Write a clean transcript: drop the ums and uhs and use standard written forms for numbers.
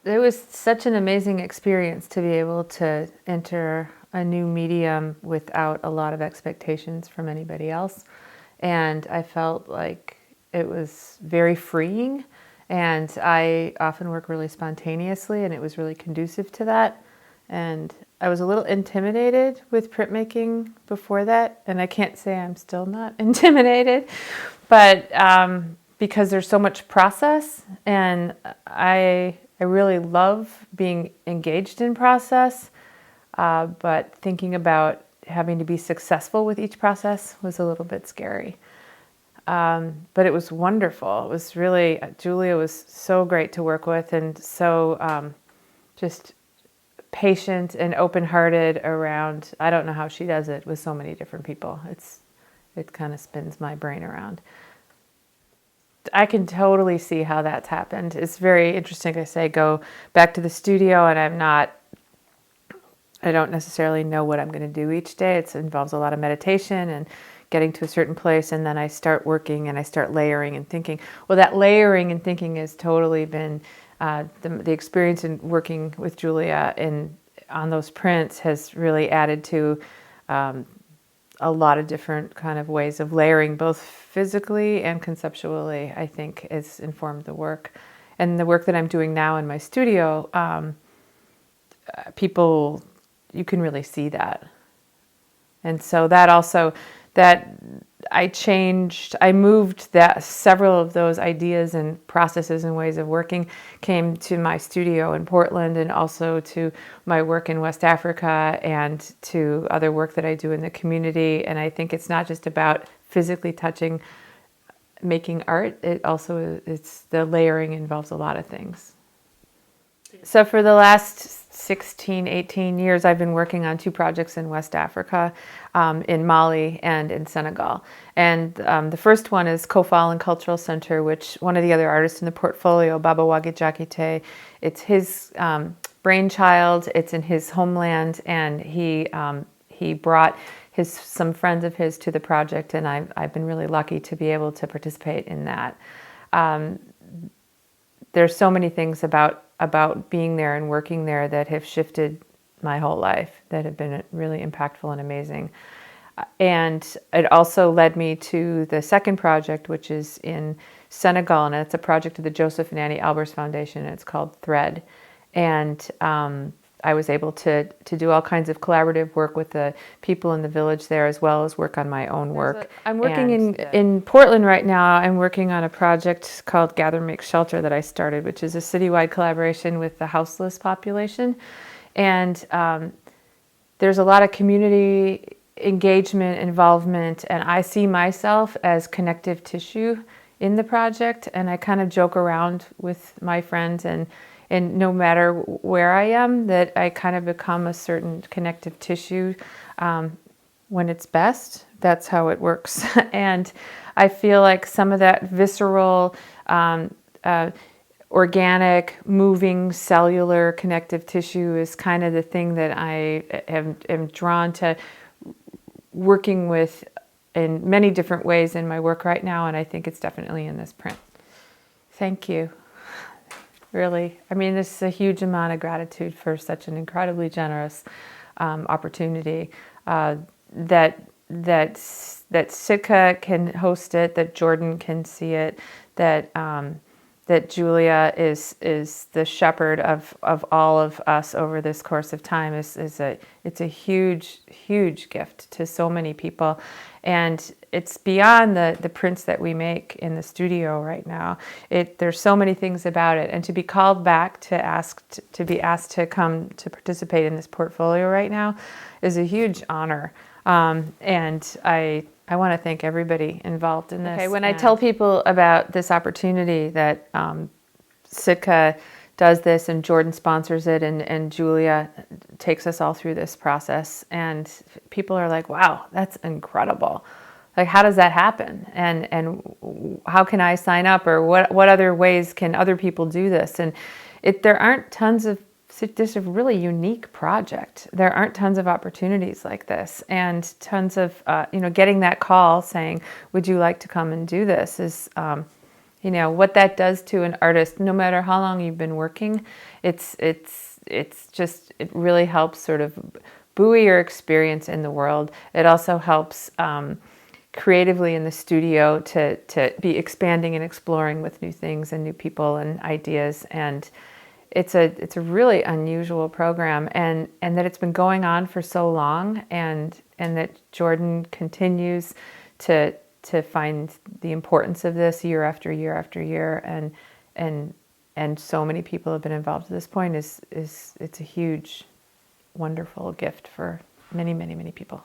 It was such an amazing experience to be able to enter a new medium without a lot of expectations from anybody else. And I felt like it was very freeing. And I often work really spontaneously, and it was really conducive to that. And I was a little intimidated with printmaking before that. And I can't say I'm still not intimidated, but because there's so much process, and I really love being engaged in process, but thinking about having to be successful with each process was a little bit scary. But it was wonderful. It was really, Julia was so great to work with, and so just patient and open-hearted around. I don't know how she does it with so many different people. It kind of spins my brain around. I can totally see how that's happened. It's very interesting. I say go back to the studio, and I don't necessarily know what I'm going to do each day. It involves a lot of meditation and getting to a certain place, and then I start working and I start layering and thinking. Well, that layering and thinking has totally been the experience in working with Julia on those prints has really added to a lot of different kind of ways of layering, both physically and conceptually. I think has informed the work, and the work that I'm doing now in my studio. People, you can really see that, and so that also that I moved that several of those ideas and processes and ways of working came to my studio in Portland, and also to my work in West Africa and to other work that I do in the community. And I think it's not just about physically touching, making art. It's the layering involves a lot of things. So for the last 16, 18 years, I've been working on 2 projects in West Africa, in Mali and in Senegal. And the first one is Kofal and Cultural Center, which one of the other artists in the portfolio, Baba Wagué Diakité, it's his brainchild. It's in his homeland, and he brought some friends of his to the project, and I've been really lucky to be able to participate in that. There's so many things about being there and working there that have shifted my whole life, that have been really impactful and amazing. And it also led me to the second project, which is in Senegal, and it's a project of the Joseph and Annie Albers Foundation, and it's called Thread. And I was able to do all kinds of collaborative work with the people in the village there, as well as work on my own work. I'm working in Portland right now. I'm working on a project called Gather Make Shelter that I started, which is a citywide collaboration with the houseless population. And there's a lot of community engagement, involvement, and I see myself as connective tissue in the project. And I kind of joke around with my friends, and no matter where I am, that I kind of become a certain connective tissue when it's best. That's how it works. And I feel like some of that visceral, organic, moving, cellular connective tissue is kind of the thing that I am drawn to working with in many different ways in my work right now, and I think it's definitely in this print. Thank you. Really, I mean, this is a huge amount of gratitude for such an incredibly generous opportunity, that Sitka can host it, that Jordan can see it, that Julia is the shepherd of all of us over this course of time. It's a huge gift to so many people, and it's beyond the prints that we make in the studio right now. There's so many things about it, and to be called back to be asked to come to participate in this portfolio right now is a huge honor. And I want to thank everybody involved in this. Okay, when I tell people about this opportunity that Sitka does this, and Jordan sponsors it, and Julia takes us all through this process, and people are like, wow, that's incredible. Like, how does that happen? And how can I sign up? Or what other ways can other people do this? And there aren't tons of, this is a really unique project. There aren't tons of opportunities like this, and tons of, getting that call saying, would you like to come and do this, is you know, what that does to an artist, no matter how long you've been working, it's just, it really helps sort of buoy your experience in the world. It also helps creatively in the studio to be expanding and exploring with new things and new people and ideas. And it's a really unusual program, and that it's been going on for so long, and that Jordan continues to find the importance of this year after year after year, and so many people have been involved at this point is it's a huge, wonderful gift for many, many, many people.